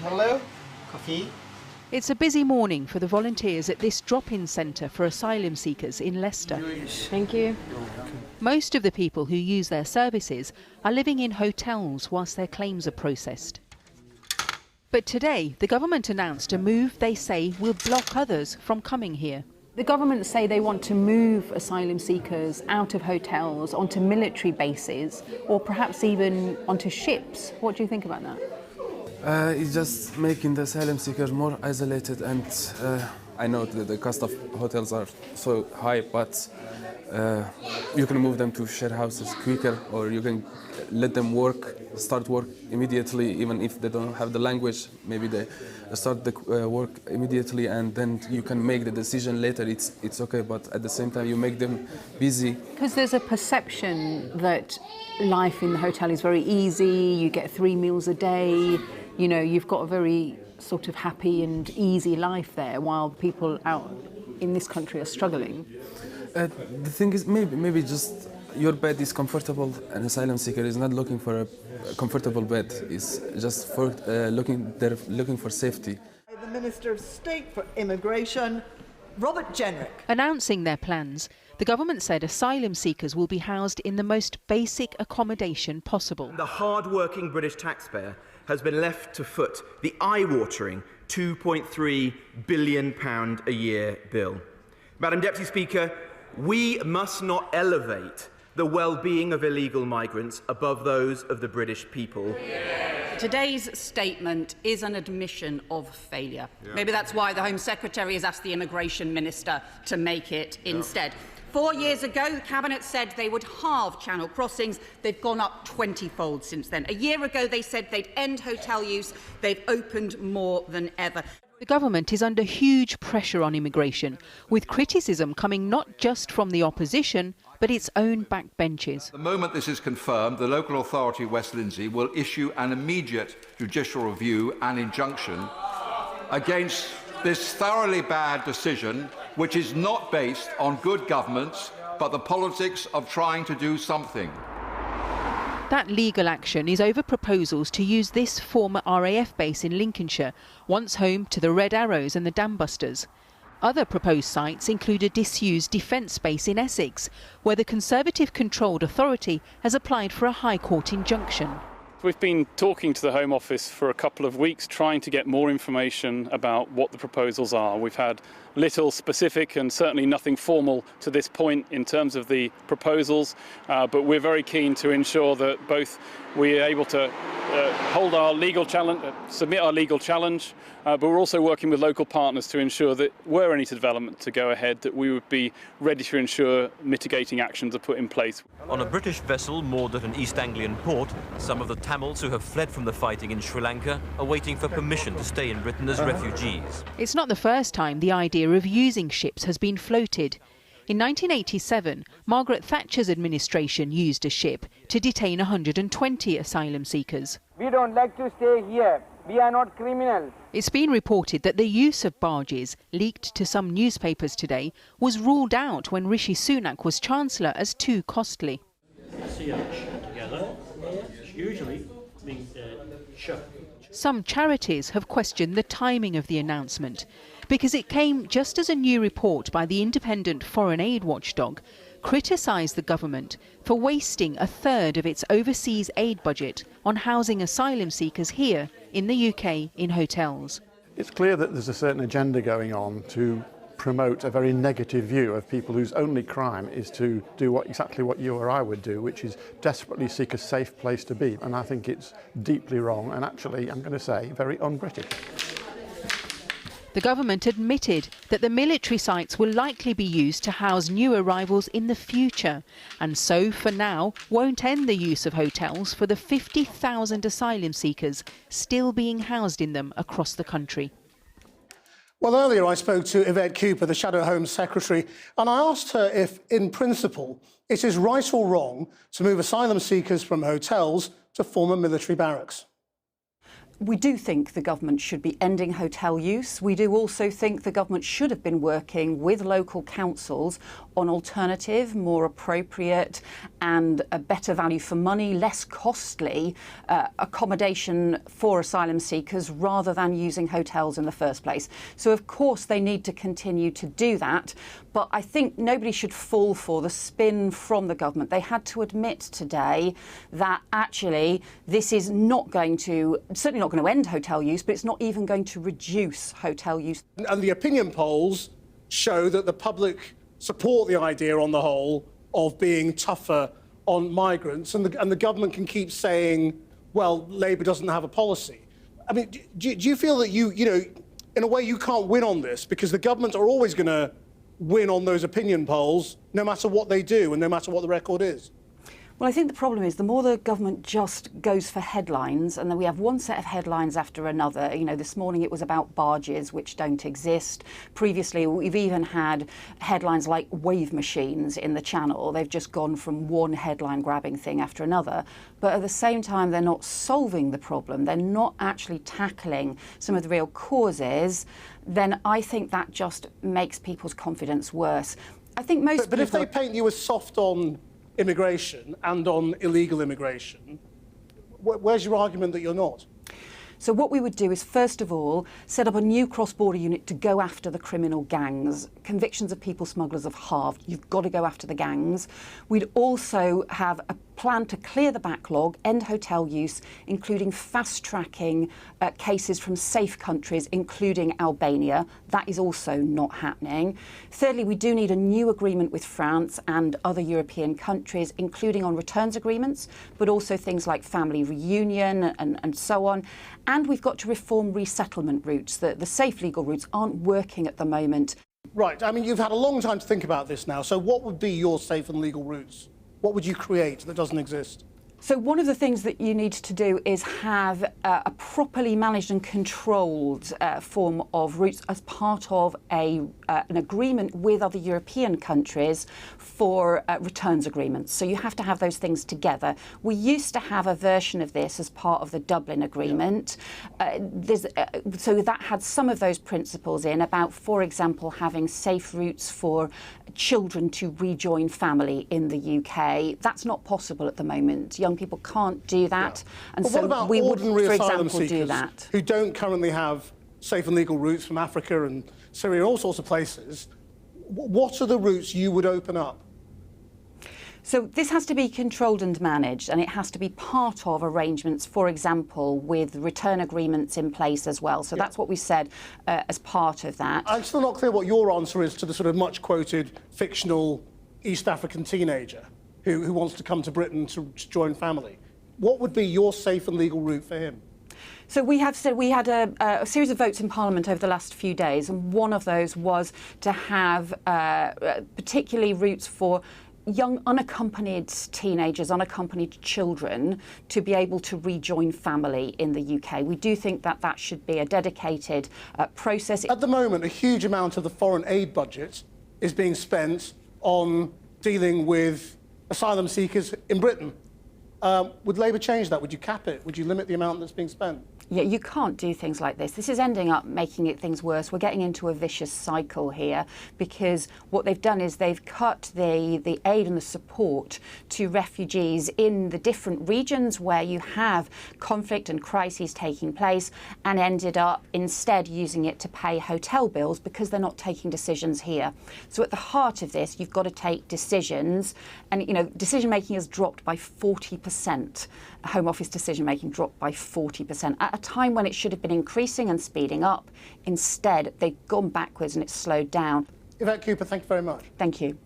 Hello? Coffee? It's a busy morning for the volunteers at this drop-in centre for asylum seekers in Leicester. Thank you. Most of the people who use their services are living in hotels whilst their claims are processed. But today, the government announced a move they say will block others from coming here. The government say they want to move asylum seekers out of hotels onto military bases or perhaps even onto ships. What do you think about that? It's just making the asylum seekers more isolated, and I know that the cost of hotels are so high, but you can move them to share houses quicker, or you can let them start work immediately, even if they don't have the language. Maybe they start the work immediately, and then you can make the decision later. It's okay, but at the same time you make them busy. Because there's a perception that life in the hotel is very easy, you get 3 meals a day, you know, you've got a very sort of happy and easy life there, while people out in this country are struggling. The thing is, maybe just your bed is comfortable. An asylum seeker is not looking for a comfortable bed. It's just for looking for safety. The Minister of State for Immigration, Robert Jenrick. Announcing their plans, the government said asylum seekers will be housed in the most basic accommodation possible. The hard-working British taxpayer has been left to foot the eye-watering £2.3 billion a year bill. Madam Deputy Speaker, we must not elevate the well-being of illegal migrants above those of the British people. Today's statement is an admission of failure. Maybe that's why the Home Secretary has asked the Immigration Minister to make it instead. 4 years ago, the Cabinet said they would halve channel crossings. They've gone up 20-fold since then. A year ago, they said they'd end hotel use. They've opened more than ever. The government is under huge pressure on immigration, with criticism coming not just from the opposition, but its own backbenches. The moment this is confirmed, the local authority of West Lindsey will issue an immediate judicial review and injunction against this thoroughly bad decision, which is not based on good governance, but the politics of trying to do something. That legal action is over proposals to use this former RAF base in Lincolnshire, once home to the Red Arrows and the Dam Busters. Other proposed sites include a disused defence base in Essex, where the Conservative-controlled authority has applied for a High Court injunction. We've been talking to the Home Office for a couple of weeks, trying to get more information about what the proposals are. We've had little specific and certainly nothing formal to this point in terms of the proposals, but we're very keen to ensure that both we are able to hold our legal challenge, submit our legal challenge, but we're also working with local partners to ensure that were any development to go ahead, that we would be ready to ensure mitigating actions are put in place. On a British vessel moored at an East Anglian port, some of the Tamils who have fled from the fighting in Sri Lanka are waiting for permission to stay in Britain as refugees. It's not the first time the idea of using ships has been floated. In 1987, Margaret Thatcher's administration used a ship to detain 120 asylum seekers. We don't like to stay here. We are not criminals. It's been reported that the use of barges, leaked to some newspapers today, was ruled out when Rishi Sunak was Chancellor as too costly. Some charities have questioned the timing of the announcement, because it came just as a new report by the independent foreign aid watchdog criticised the government for wasting a third of its overseas aid budget on housing asylum seekers here in the UK in hotels. It's clear that there's a certain agenda going on to promote a very negative view of people whose only crime is to do exactly what you or I would do, which is desperately seek a safe place to be. And I think it's deeply wrong and actually, I'm going to say, very un-British. The government admitted that the military sites will likely be used to house new arrivals in the future, and so for now won't end the use of hotels for the 50,000 asylum seekers still being housed in them across the country. Well, earlier I spoke to Yvette Cooper, the Shadow Home Secretary, and I asked her if, in principle, it is right or wrong to move asylum seekers from hotels to former military barracks. We do think the government should be ending hotel use. We do also think the government should have been working with local councils an alternative, more appropriate and a better value for money, less costly accommodation for asylum seekers rather than using hotels in the first place. So of course they need to continue to do that, but I think nobody should fall for the spin from the government. They had to admit today that actually this is not going to, certainly not going to end hotel use, but it's not even going to reduce hotel use. And the opinion polls show that the public support the idea on the whole of being tougher on migrants, and the government can keep saying, well, Labour doesn't have a policy. I mean, do you feel that you know, in a way you can't win on this because the government are always going to win on those opinion polls no matter what they do and no matter what the record is? Well, I think the problem is the more the government just goes for headlines, and then we have one set of headlines after another. You know, this morning it was about barges, which don't exist. Previously, we've even had headlines like wave machines in the Channel. They've just gone from one headline grabbing thing after another. But at the same time, they're not solving the problem. They're not actually tackling some of the real causes. Then I think that just makes people's confidence worse. I think most people... But if they paint you as soft on immigration and on illegal immigration, where's your argument that you're not? So what we would do is, first of all, set up a new cross-border unit to go after the criminal gangs. Convictions of people smugglers have halved. You've got to go after the gangs. We'd also have a plan to clear the backlog, end hotel use, including fast-tracking cases from safe countries, including Albania. That is also not happening. Thirdly, we do need a new agreement with France and other European countries, including on returns agreements, but also things like family reunion and so on. And we've got to reform resettlement routes. The safe legal routes aren't working at the moment. Right. I mean, you've had a long time to think about this now. So what would be your safe and legal routes? What would you create that doesn't exist? So one of the things that you need to do is have a properly managed and controlled form of routes as part of an agreement with other European countries for returns agreements. So you have to have those things together. We used to have a version of this as part of the Dublin Agreement. So that had some of those principles in about, for example, having safe routes for children to rejoin family in the UK. That's not possible at the moment. Young people can't do that, and but so what about we would, ordinary for asylum example, do seekers that. who don't currently have safe and legal routes from Africa and Syria and all sorts of places? What are the routes you would open up? So this has to be controlled and managed, and it has to be part of arrangements, for example, with return agreements in place as well. So that's what we said as part of that. I'm still not clear what your answer is to the sort of much-quoted fictional East African teenager who wants to come to Britain to join family. What would be your safe and legal route for him? So we have said we had a series of votes in Parliament over the last few days, and one of those was to have particularly routes for young unaccompanied teenagers, unaccompanied children to be able to rejoin family in the UK. We do think that that should be a dedicated process. At the moment, a huge amount of the foreign aid budget is being spent on dealing with asylum seekers in Britain. Would Labour change that? Would you cap it? Would you limit the amount that's being spent? Yeah, you can't do things like this. This is ending up making things worse. We're getting into a vicious cycle here because what they've done is they've cut the aid and the support to refugees in the different regions where you have conflict and crises taking place, and ended up instead using it to pay hotel bills because they're not taking decisions here. So at the heart of this, you've got to take decisions, and you know, decision making has dropped by 40%. Home Office decision making dropped by 40%. At a time when it should have been increasing and speeding up, instead they've gone backwards and it's slowed down. Yvette Cooper, thank you very much. Thank you.